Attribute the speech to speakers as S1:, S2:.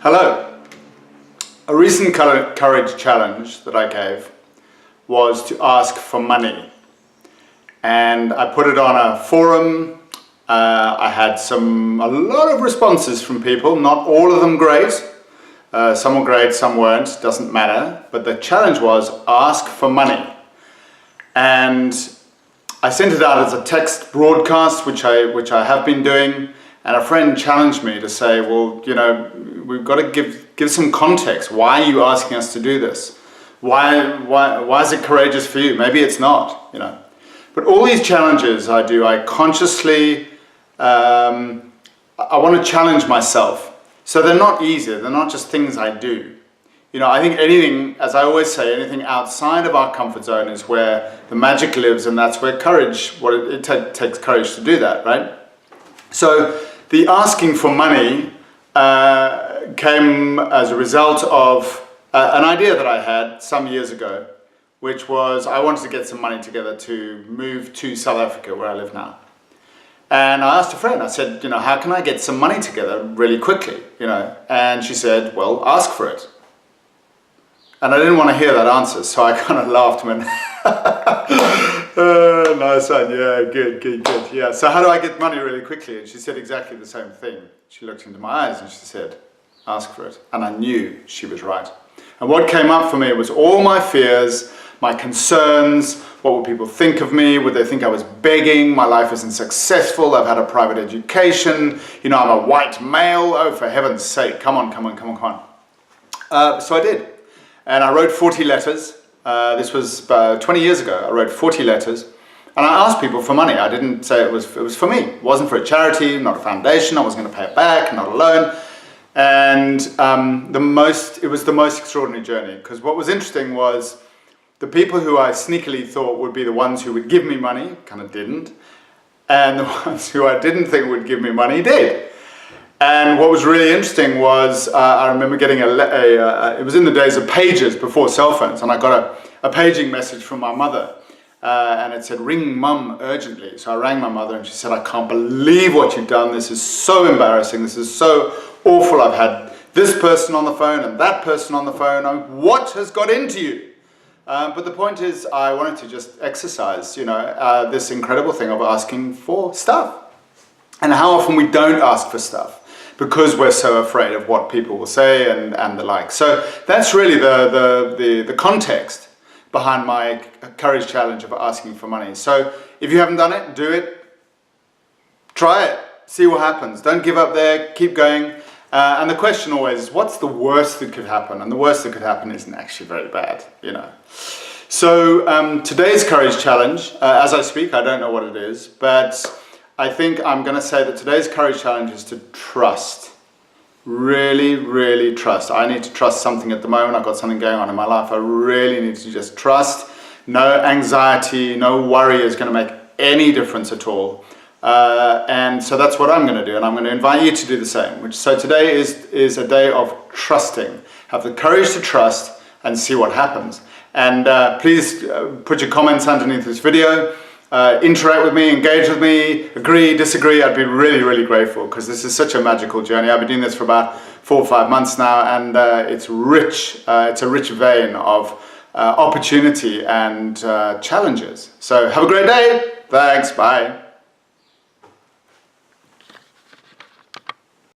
S1: Hello. A recent courage challenge that I gave was to ask for money, and I put it on a forum. I had a lot of responses from people, not all of them great. Some were great, some weren't, doesn't matter. But the challenge was ask for money. And I sent it out as a text broadcast, which I have been doing. And a friend challenged me to say, well, you know, we've got to give some context. Why are you asking us to do this? Why is it courageous for you? Maybe it's not, you know. But all these challenges I do, I consciously, I want to challenge myself. So they're not easy, they're not just things I do. You know, I think anything, as I always say, anything outside of our comfort zone is where the magic lives, and that's where courage, it takes courage to do that, right? So the asking for money came as a result of an idea that I had some years ago, which was I wanted to get some money together to move to South Africa, where I live now. And I asked a friend, I said, you know, how can I get some money together really quickly, you know? And she said, well, ask for it. And I didn't want to hear that answer, so I kind of laughed and went, nice one, yeah, good, yeah. So how do I get money really quickly? And she said exactly the same thing. She looked into my eyes and she said, ask for it. And I knew she was right. And what came up for me was all my fears, my concerns. What would people think of me? Would they think I was begging? My life isn't successful. I've had a private education. You know, I'm a white male. Oh, for heaven's sake, come on. So I did. And I wrote 40 letters. This was 20 years ago. I wrote 40 letters. And I asked people for money. I didn't say it was for me. It wasn't for a charity, not a foundation. I wasn't going to pay it back, not a loan. And it was the most extraordinary journey, because what was interesting was the people who I sneakily thought would be the ones who would give me money kind of didn't, and the ones who I didn't think would give me money did. And what was really interesting was I remember getting it was in the days of pages before cell phones, and I got a paging message from my mother, and it said, ring mum urgently. So I rang my mother and she said, I can't believe what you've done. This is so embarrassing. This is so awful. I've had this person on the phone and that person on the phone. What has got into you? But the point is, I wanted to just exercise, you know, this incredible thing of asking for stuff. And how often we don't ask for stuff because we're so afraid of what people will say and the like. So that's really the context behind my courage challenge of asking for money. So if you haven't done it, do it. Try it. See what happens. Don't give up there. Keep going. And the question always is, what's the worst that could happen? And the worst that could happen isn't actually very bad, you know. So today's courage challenge, as I speak, I don't know what it is, but I think I'm going to say that today's courage challenge is to trust. Really, really trust. I need to trust something at the moment. I've got something going on in my life. I really need to just trust. No anxiety, no worry is going to make any difference at all. And so that's what I'm going to do, and I'm going to invite you to do the same. So today is a day of trusting. Have the courage to trust and see what happens. And please put your comments underneath this video. Interact with me, engage with me, agree, disagree. I'd be really, really grateful, because this is such a magical journey. I've been doing this for about 4 or 5 months now, and it's rich. It's a rich vein of opportunity and challenges. So have a great day. Thanks. Bye.